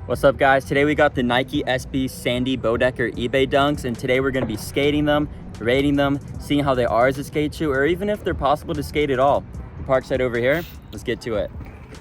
What's up, guys? Today we got the Nike SB Sandy Bodecker eBay dunks, and today we're going to be skating them, rating them, seeing how they are as a skate shoe, or even if they're possible to skate at all. The park's right over here. Let's get to it.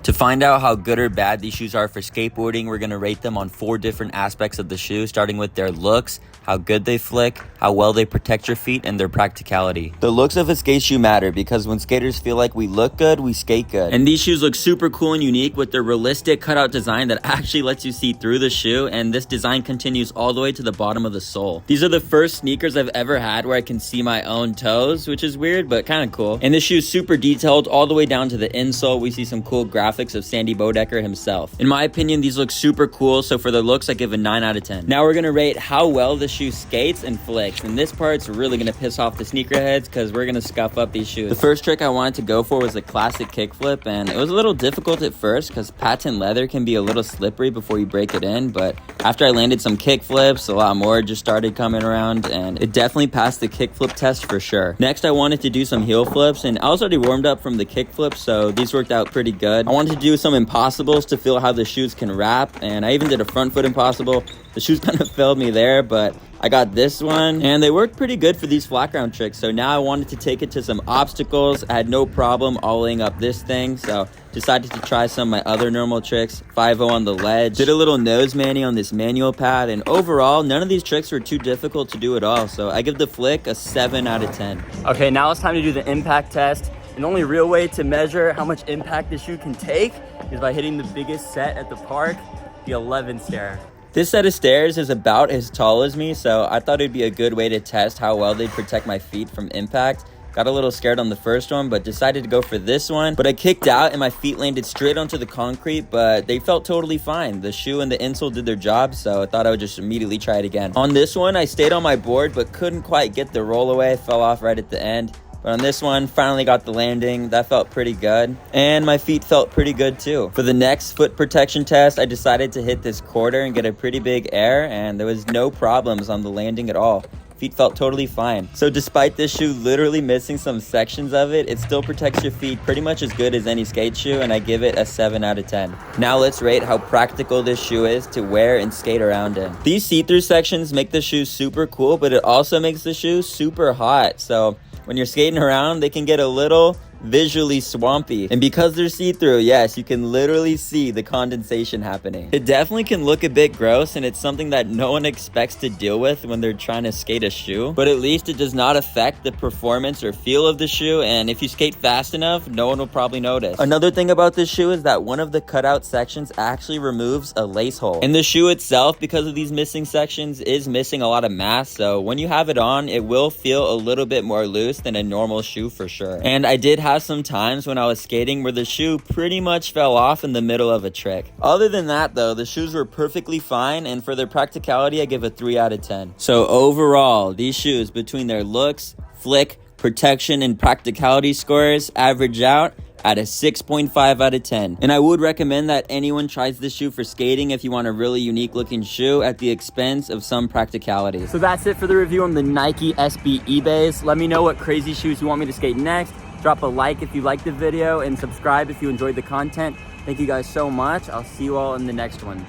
To find out how good or bad these shoes are for skateboarding, we're going to rate them on 4 different aspects of the shoe, starting with their looks, how good they flick, how well they protect your feet, and their practicality. The looks of a skate shoe matter because when skaters feel like we look good, we skate good. And these shoes look super cool and unique with their realistic cutout design that actually lets you see through the shoe, and this design continues all the way to the bottom of the sole. These are the first sneakers I've ever had where I can see my own toes, which is weird, but kind of cool. And this shoe is super detailed all the way down to the insole. We see some cool graphics of Sandy Bodecker himself. In my opinion, these look super cool, so for their looks, I give a 9 out of 10. Now we're gonna rate how well the shoe skates and flicks, and this part's really gonna piss off the sneakerheads because we're gonna scuff up these shoes. The first trick I wanted to go for was a classic kickflip, and it was a little difficult at first because patent leather can be a little slippery before you break it in, but after I landed some kickflips, a lot more just started coming around, and it definitely passed the kickflip test for sure. Next, I wanted to do some heel flips, and I was already warmed up from the kickflip, so these worked out pretty good. I wanted to do some impossibles to feel how the shoes can wrap, and I even did a front foot impossible. The shoes kind of failed me there, but I got this one, and they worked pretty good for these flat ground tricks. So now I wanted to take it to some obstacles. I had no problem ollieing up this thing, so decided to try some of my other normal tricks. 5-0 on the ledge. Did a little nose manny on this manual pad, and overall, none of these tricks were too difficult to do at all. So I give the flick a 7 out of 10. Okay, now it's time to do the impact test. And the only real way to measure how much impact the shoe can take is by hitting the biggest set at the park, the 11 stair. This set of stairs is about as tall as me, so I thought it'd be a good way to test how well they'd protect my feet from impact. Got a little scared on the first one, but decided to go for this one. But I kicked out and my feet landed straight onto the concrete, but they felt totally fine. The shoe and the insole did their job, so I thought I would just immediately try it again. On this one, I stayed on my board, but couldn't quite get the roll away. I fell off right at the end. But on this one, finally got the landing. That felt pretty good. And my feet felt pretty good too. For the next foot protection test, I decided to hit this quarter and get a pretty big air, and there was no problems on the landing at all. Feet felt totally fine. So despite this shoe literally missing some sections of it, it still protects your feet pretty much as good as any skate shoe, and I give it a 7 out of 10. Now let's rate how practical this shoe is to wear and skate around in. These see-through sections make the shoe super cool, but it also makes the shoe super hot. So when you're skating around, they can get a little visually swampy, and because they're see-through, yes, you can literally see the condensation happening. It definitely can look a bit gross, and it's something that no one expects to deal with when they're trying to skate a shoe, but at least it does not affect the performance or feel of the shoe, and if you skate fast enough, no one will probably notice. Another thing about this shoe is that one of the cutout sections actually removes a lace hole, and the shoe itself, because of these missing sections, is missing a lot of mass, so when you have it on, it will feel a little bit more loose than a normal shoe for sure. And I did have some times when I was skating where the shoe pretty much fell off in the middle of a trick. Other than that though, the shoes were perfectly fine, and for their practicality, I give a 3 out of 10. So overall, these shoes, between their looks, flick, protection, and practicality scores, average out at a 6.5 out of 10. And I would recommend that anyone tries this shoe for skating if you want a really unique looking shoe at the expense of some practicality. So that's it for the review on the Nike SB eBays. Let me know what crazy shoes you want me to skate next. Drop a like if you liked the video, and subscribe if you enjoyed the content. Thank you guys so much. I'll see you all in the next one.